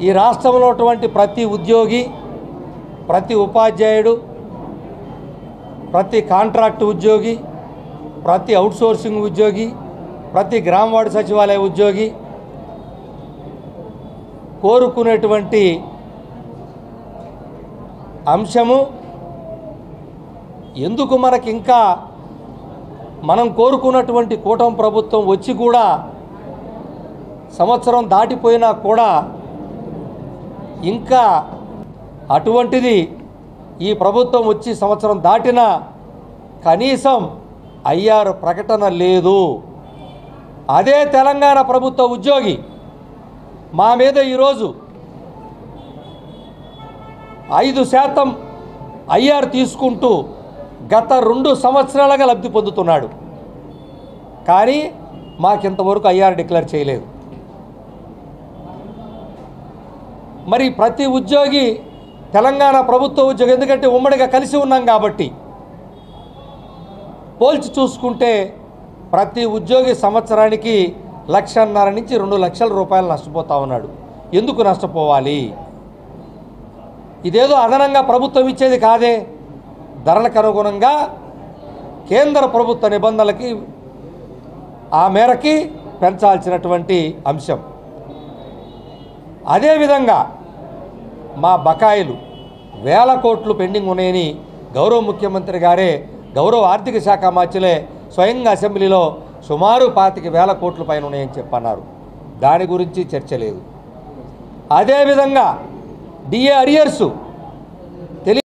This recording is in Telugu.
ఈ రాష్ట్రంలో ఉన్నటువంటి ప్రతి ఉద్యోగి, ప్రతి ఉపాధ్యాయుడు, ప్రతి కాంట్రాక్ట్ ఉద్యోగి, ప్రతి అవుట్సోర్సింగ్ ఉద్యోగి, ప్రతి గ్రామ వార్డు సచివాలయ ఉద్యోగి కోరుకునేటువంటి అంశము, ఎందుకు మనకి ఇంకా మనం కోరుకున్నటువంటి కూటమి ప్రభుత్వం వచ్చి కూడా సంవత్సరం దాటిపోయినా కూడా ఇంకా అటువంటిది ఈ ప్రభుత్వం వచ్చి సంవత్సరం దాటినా కనీసం ఐఆర్ ప్రకటన లేదు. అదే తెలంగాణ ప్రభుత్వ ఉద్యోగి మా మీద ఈరోజు 5% ఐఆర్ తీసుకుంటూ గత 2 సంవత్సరాలుగా లబ్ధి పొందుతున్నాడు. కానీ మాకింతవరకు ఐఆర్ డిక్లేర్ చేయలేదు. మరి ప్రతి ఉద్యోగి తెలంగాణ ప్రభుత్వ ఉద్యోగి, ఎందుకంటే ఉమ్మడిగా కలిసి ఉన్నాం కాబట్టి పోల్చి చూసుకుంటే ప్రతి ఉద్యోగి సంవత్సరానికి 1,50,000 నుంచి 2 లక్షల రూపాయలు నష్టపోతా ఉన్నాడు. ఎందుకు నష్టపోవాలి? ఇదేదో అదనంగా ప్రభుత్వం ఇచ్చేది కాదే. ధరలకు అనుగుణంగా కేంద్ర ప్రభుత్వ నిబంధనలకి ఆ మేరకి పెంచాల్సినటువంటి అంశం. అదేవిధంగా మా బకాయిలు 1000 కోట్లు పెండింగ్ ఉన్నాయని గౌరవ ముఖ్యమంత్రి గారే, గౌరవ ఆర్థిక శాఖ మంత్రులే స్వయంగా అసెంబ్లీలో సుమారు 25,000 కోట్ల పైన ఉన్నాయని చెప్పన్నారు. దాని గురించి చర్చ లేదు. అదేవిధంగా డిఏ అరియర్సు